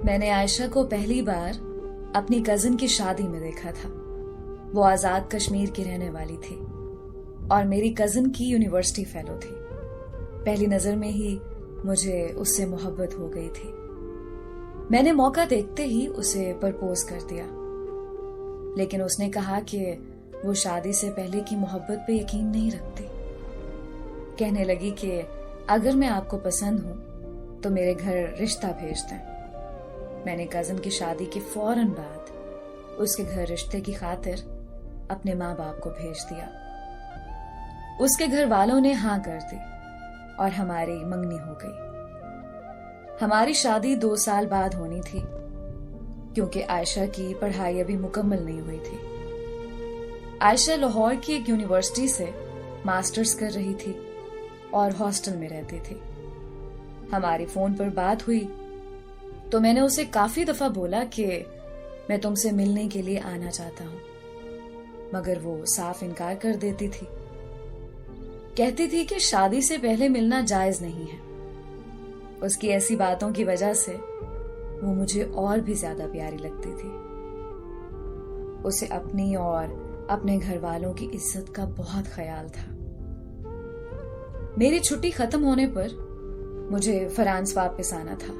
मैंने आयशा को पहली बार अपनी कजिन की शादी में देखा था। वो आजाद कश्मीर की रहने वाली थी और मेरी कजिन की यूनिवर्सिटी फेलो थी। पहली नजर में ही मुझे उससे मोहब्बत हो गई थी। मैंने मौका देखते ही उसे प्रपोज कर दिया, लेकिन उसने कहा कि वो शादी से पहले की मोहब्बत पे यकीन नहीं रखती। कहने लगी कि अगर मैं आपको पसंद हूं तो मेरे घर रिश्ता भेज दें। मैंने कजिन की शादी के फौरन बाद उसके घर रिश्ते की खातिर अपने माँ बाप को भेज दिया। उसके घर वालों ने हाँ कर दी और हमारी मंगनी हो गई। हमारी शादी 2 साल बाद होनी थी, क्योंकि आयशा की पढ़ाई अभी मुकम्मल नहीं हुई थी। आयशा लाहौर की एक यूनिवर्सिटी से मास्टर्स कर रही थी और हॉस्टल में रहती थी। हमारी फोन पर बात हुई तो मैंने उसे काफी दफा बोला कि मैं तुमसे मिलने के लिए आना चाहता हूं, मगर वो साफ इनकार कर देती थी। कहती थी कि शादी से पहले मिलना जायज नहीं है। उसकी ऐसी बातों की वजह से वो मुझे और भी ज्यादा प्यारी लगती थी। उसे अपनी और अपने घर वालों की इज्जत का बहुत ख्याल था। मेरी छुट्टी खत्म होने पर मुझे फ्रांस वापस आना था,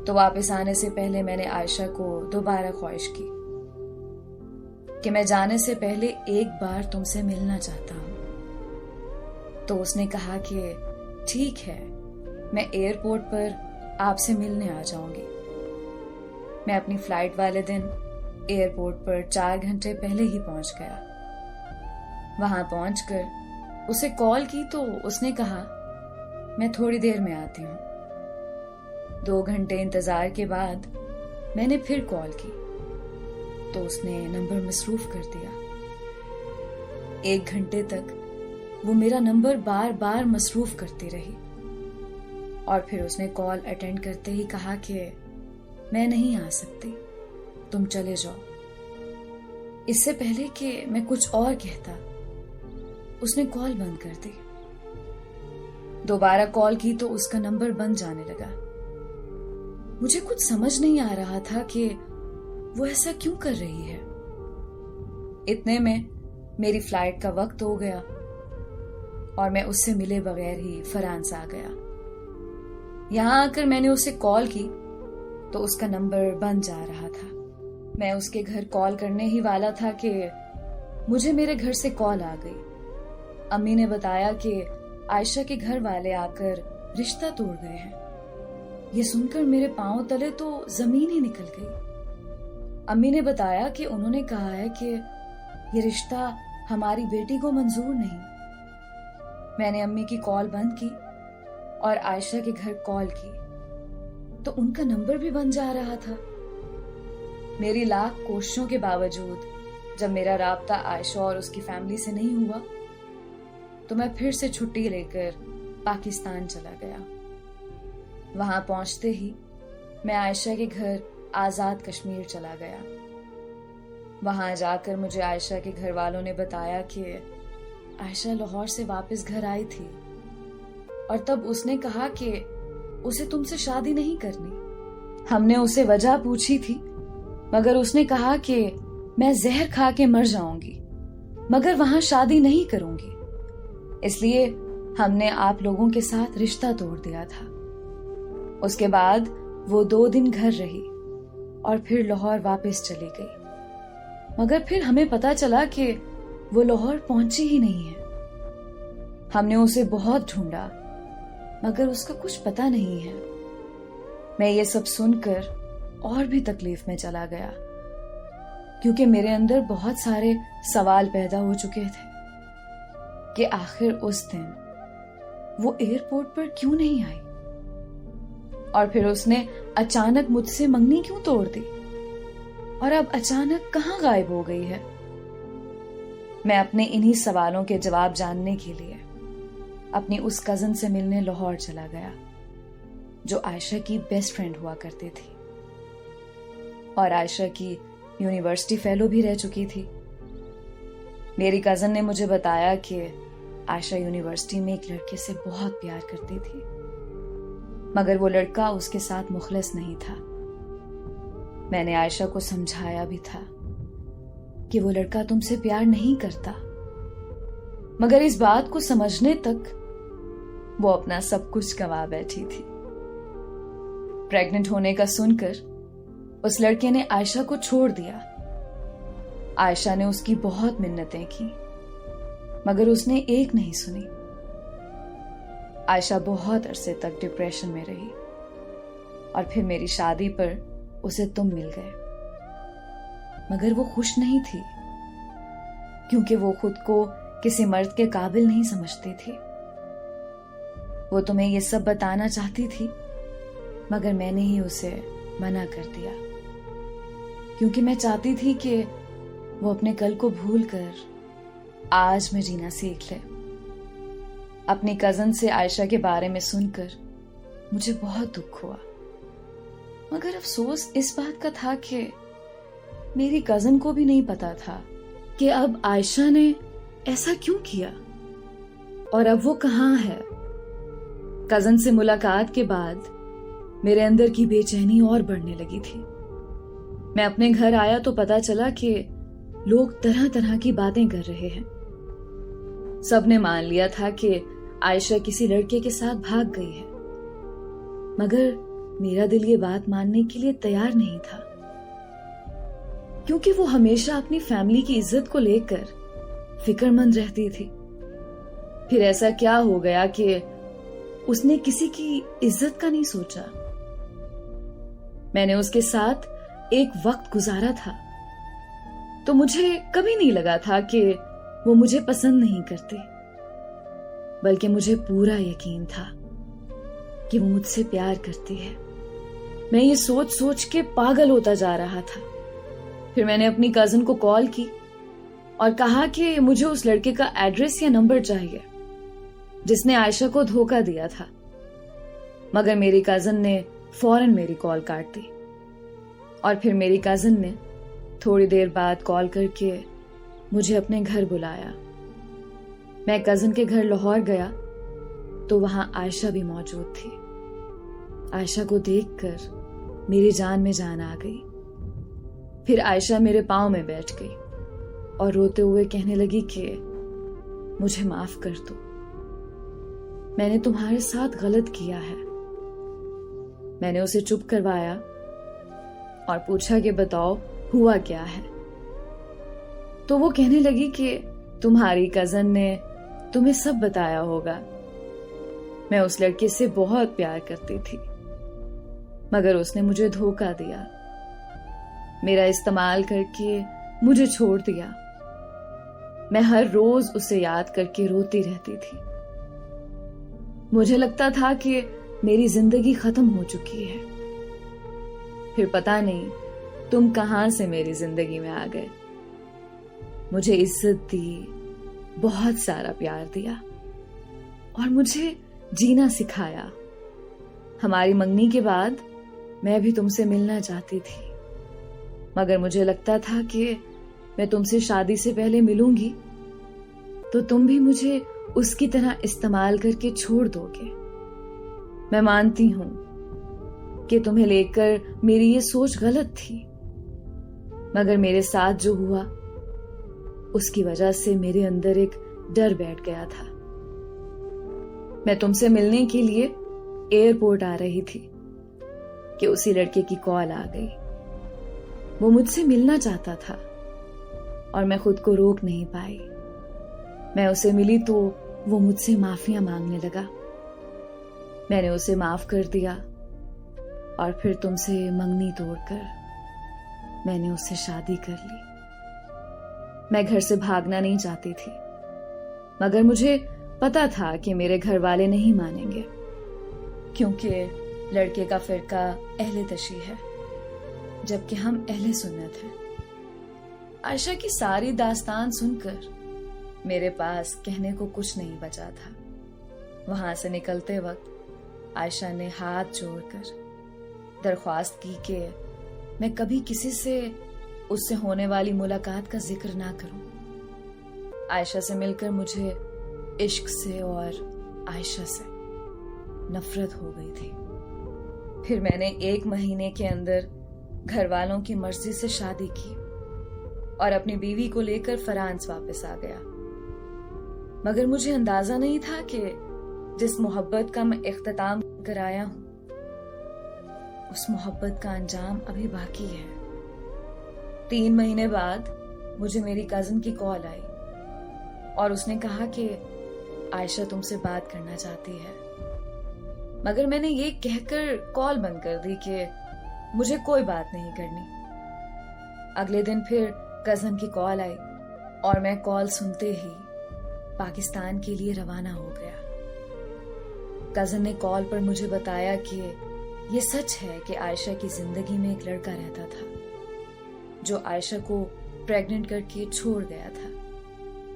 तो वापस आने से पहले मैंने आयशा को दोबारा ख्वाहिश की कि मैं जाने से पहले एक बार तुमसे मिलना चाहता हूं। तो उसने कहा कि ठीक है, मैं एयरपोर्ट पर आपसे मिलने आ जाऊंगी। मैं अपनी फ्लाइट वाले दिन एयरपोर्ट पर 4 घंटे पहले ही पहुंच गया। वहां पहुंचकर उसे कॉल की तो उसने कहा, मैं थोड़ी देर में आती हूं। 2 घंटे इंतजार के बाद मैंने फिर कॉल की तो उसने नंबर मसरूफ कर दिया। 1 घंटे तक वो मेरा नंबर बार बार मसरूफ करती रही और फिर उसने कॉल अटेंड करते ही कहा कि मैं नहीं आ सकती, तुम चले जाओ। इससे पहले कि मैं कुछ और कहता, उसने कॉल बंद कर दी। दोबारा कॉल की तो उसका नंबर बंद जाने लगा। मुझे कुछ समझ नहीं आ रहा था कि वो ऐसा क्यों कर रही है। इतने में मेरी फ्लाइट का वक्त हो गया और मैं उससे मिले बगैर ही फ्रांस आ गया। यहां आकर मैंने उसे कॉल की तो उसका नंबर बंद जा रहा था। मैं उसके घर कॉल करने ही वाला था कि मुझे मेरे घर से कॉल आ गई। अम्मी ने बताया कि आयशा के घर वाले आकर रिश्ता तोड़ गए हैं। ये सुनकर मेरे पांव तले तो जमीन ही निकल गई। अम्मी ने बताया कि उन्होंने कहा है कि ये रिश्ता हमारी बेटी को मंजूर नहीं। मैंने अम्मी की कॉल बंद की और आयशा के घर कॉल की तो उनका नंबर भी बंद जा रहा था। मेरी लाख कोशिशों के बावजूद जब मेरा राब्ता आयशा और उसकी फैमिली से नहीं हुआ तो मैं फिर से छुट्टी लेकर पाकिस्तान चला गया। वहां पहुंचते ही मैं आयशा के घर आजाद कश्मीर चला गया। वहां जाकर मुझे आयशा के घर वालों ने बताया कि आयशा लाहौर से वापस घर आई थी और तब उसने कहा कि उसे तुमसे शादी नहीं करनी। हमने उसे वजह पूछी थी, मगर उसने कहा कि मैं जहर खा के मर जाऊंगी, मगर वहां शादी नहीं करूंगी। इसलिए हमने आप लोगों के साथ रिश्ता तोड़ दिया था। उसके बाद वो 2 दिन घर रही और फिर लाहौर वापस चली गई, मगर फिर हमें पता चला कि वो लाहौर पहुंची ही नहीं है। हमने उसे बहुत ढूंढा, मगर उसका कुछ पता नहीं है। मैं ये सब सुनकर और भी तकलीफ में चला गया, क्योंकि मेरे अंदर बहुत सारे सवाल पैदा हो चुके थे कि आखिर उस दिन वो एयरपोर्ट पर क्यों नहीं आई और फिर उसने अचानक मुझसे मंगनी क्यों तोड़ दी और अब अचानक कहां गायब हो गई है। मैं अपने इन्हीं सवालों के जवाब जानने के लिए अपनी उस कजिन से मिलने लाहौर चला गया, जो आयशा की बेस्ट फ्रेंड हुआ करती थी और आयशा की यूनिवर्सिटी फेलो भी रह चुकी थी। मेरी कजिन ने मुझे बताया कि आयशा यूनिवर्सिटी में एक लड़के से बहुत प्यार करती थी। मगर वो लड़का उसके साथ मुखलिस नहीं था। मैंने आयशा को समझाया भी था कि वो लड़का तुमसे प्यार नहीं करता, मगर इस बात को समझने तक वो अपना सब कुछ गंवा बैठी थी। प्रेग्नेंट होने का सुनकर उस लड़के ने आयशा को छोड़ दिया। आयशा ने उसकी बहुत मिन्नतें की, मगर उसने एक नहीं सुनी। आयशा बहुत अरसे तक डिप्रेशन में रही और फिर मेरी शादी पर उसे तुम मिल गए। मगर वो खुश नहीं थी, क्योंकि वो खुद को किसी मर्द के काबिल नहीं समझती थी। वो तुम्हें ये सब बताना चाहती थी, मगर मैंने ही उसे मना कर दिया, क्योंकि मैं चाहती थी कि वो अपने कल को भूलकर आज में जीना सीख ले। अपनी कजन से आयशा के बारे में सुनकर मुझे बहुत दुख हुआ, मगर अफसोस इस बात का था कि मेरी कजन को भी नहीं पता था कि अब आयशा ने ऐसा क्यों किया और अब वो कहाँ है। कजन से मुलाकात के बाद मेरे अंदर की बेचैनी और बढ़ने लगी थी। मैं अपने घर आया तो पता चला कि लोग तरह तरह की बातें कर रहे हैं। सबने मान लिया था कि आयशा किसी लड़के के साथ भाग गई है, मगर मेरा दिल ये बात मानने के लिए तैयार नहीं था, क्योंकि वो हमेशा अपनी फैमिली की इज्जत को लेकर फिक्रमंद रहती थी। फिर ऐसा क्या हो गया कि उसने किसी की इज्जत का नहीं सोचा। मैंने उसके साथ एक वक्त गुजारा था, तो मुझे कभी नहीं लगा था कि वो मुझे पसंद नहीं करती, बल्कि मुझे पूरा यकीन था कि वो मुझसे प्यार करती है। मैं ये सोच सोच के पागल होता जा रहा था। फिर मैंने अपनी कजन को कॉल की और कहा कि मुझे उस लड़के का एड्रेस या नंबर चाहिए जिसने आयशा को धोखा दिया था, मगर मेरी कजन ने फौरन मेरी कॉल काट दी। और फिर मेरी कजन ने थोड़ी देर बाद कॉल करके मुझे अपने घर बुलाया। मैं कजन के घर लाहौर गया तो वहां आयशा भी मौजूद थी। आयशा को देखकर मेरी जान में जान आ गई। फिर आयशा मेरे पांव में बैठ गई और रोते हुए कहने लगी कि मुझे माफ कर दो, मैंने तुम्हारे साथ गलत किया है। मैंने उसे चुप करवाया और पूछा कि बताओ हुआ क्या है। तो वो कहने लगी कि तुम्हारी कजन ने तुम्हें सब बताया होगा। मैं उस लड़के से बहुत प्यार करती थी, मगर उसने मुझे धोखा दिया, मेरा इस्तेमाल करके मुझे छोड़ दिया। मैं हर रोज उसे याद करके रोती रहती थी। मुझे लगता था कि मेरी जिंदगी खत्म हो चुकी है। फिर पता नहीं तुम कहां से मेरी जिंदगी में आ गए। मुझे इज्जत दी, बहुत सारा प्यार दिया और मुझे जीना सिखाया। हमारी मंगनी के बाद मैं भी तुमसे मिलना चाहती थी, मगर मुझे लगता था कि मैं तुमसे शादी से पहले मिलूंगी तो तुम भी मुझे उसकी तरह इस्तेमाल करके छोड़ दोगे। मैं मानती हूं कि तुम्हें लेकर मेरी ये सोच गलत थी, मगर मेरे साथ जो हुआ उसकी वजह से मेरे अंदर एक डर बैठ गया था। मैं तुमसे मिलने के लिए एयरपोर्ट आ रही थी कि उसी लड़के की कॉल आ गई। वो मुझसे मिलना चाहता था और मैं खुद को रोक नहीं पाई। मैं उसे मिली तो वो मुझसे माफिया मांगने लगा। मैंने उसे माफ कर दिया और फिर तुमसे मंगनी तोड़कर मैंने उससे शादी कर ली। मैं घर से भागना नहीं चाहती थी, मगर मुझे पता था कि मेरे घर वाले नहीं मानेंगे, क्योंकि लड़के का फिरका अहले तशी है जबकि हम अहले सुन्नत हैं। आयशा की सारी दास्तान सुनकर मेरे पास कहने को कुछ नहीं बचा था। वहां से निकलते वक्त आयशा ने हाथ जोड़कर दरख्वास्त की कि मैं कभी किसी से उससे होने वाली मुलाकात का जिक्र ना करूं। आयशा से मिलकर मुझे इश्क से और आयशा से नफरत हो गई थी। फिर मैंने 1 महीने के अंदर घर वालों की मर्जी से शादी की और अपनी बीवी को लेकर फ्रांस वापस आ गया। मगर मुझे अंदाजा नहीं था कि जिस मोहब्बत का मैं इख्तिताम कर आया हूं, उस मोहब्बत का अंजाम अभी बाकी है। 3 महीने बाद मुझे मेरी कजिन की कॉल आई और उसने कहा कि आयशा तुमसे बात करना चाहती है। मगर मैंने ये कहकर कॉल बंद कर दी कि मुझे कोई बात नहीं करनी। अगले दिन फिर कजिन की कॉल आई और मैं कॉल सुनते ही पाकिस्तान के लिए रवाना हो गया। कजिन ने कॉल पर मुझे बताया कि ये सच है कि आयशा की जिंदगी में एक लड़का रहता था जो आयशा को प्रेग्नेंट करके छोड़ गया था,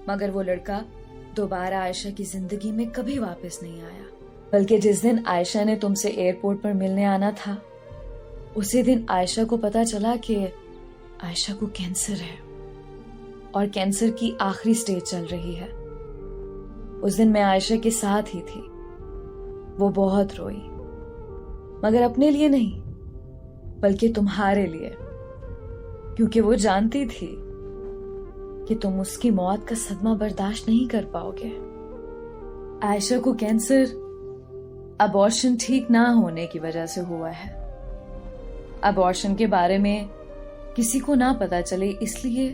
मगर वो लड़का दोबारा आयशा की जिंदगी में कभी वापस नहीं आया। बल्कि जिस दिन आयशा ने तुमसे एयरपोर्ट पर मिलने आना था, उसी दिन आयशा को पता चला कि आयशा को कैंसर है और कैंसर की आखिरी स्टेज चल रही है। उस दिन मैं आयशा के साथ ही थी। वो बहुत रोई, मगर अपने लिए नहीं बल्कि तुम्हारे लिए, क्योंकि वो जानती थी कि तुम उसकी मौत का सदमा बर्दाश्त नहीं कर पाओगे। आयशा को कैंसर अबॉर्शन ठीक ना होने की वजह से हुआ है। अबॉर्शन के बारे में किसी को ना पता चले, इसलिए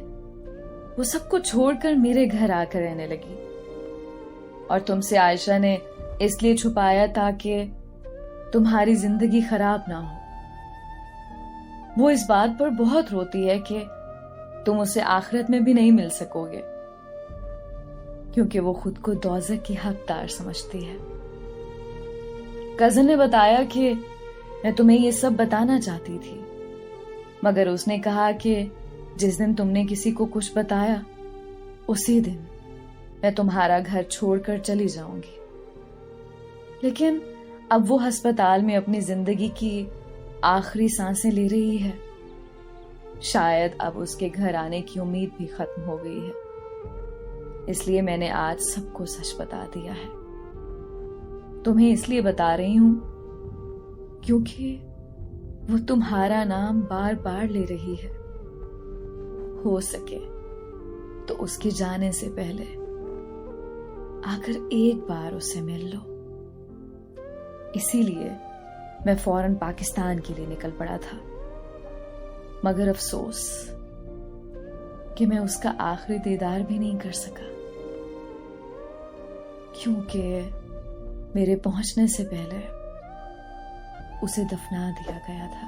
वो सब कुछ छोड़कर मेरे घर आकर रहने लगी। और तुमसे आयशा ने इसलिए छुपाया ताकि तुम्हारी जिंदगी खराब ना हो। वो इस बात पर बहुत रोती है कि तुम उसे आखिरत में भी नहीं मिल सकोगे, क्योंकि वो खुद को दोज़ख की हकदार समझती है। कजिन ने बताया कि मैं तुम्हें ये सब बताना चाहती थी, मगर उसने कहा कि जिस दिन तुमने किसी को कुछ बताया, उसी दिन मैं तुम्हारा घर छोड़कर चली जाऊंगी। लेकिन अब वो अस्पताल में अपनी जिंदगी की आखिरी सांसें ले रही है। शायद अब उसके घर आने की उम्मीद भी खत्म हो गई है। इसलिए मैंने आज सबको सच बता दिया है। तुम्हें इसलिए बता रही हूं क्योंकि वो तुम्हारा नाम बार बार ले रही है। हो सके तो उसके जाने से पहले आकर एक बार उसे मिल लो। इसीलिए मैं फौरन पाकिस्तान के लिए निकल पड़ा था, मगर अफसोस कि मैं उसका आखिरी दीदार भी नहीं कर सका, क्योंकि मेरे पहुंचने से पहले उसे दफना दिया गया था।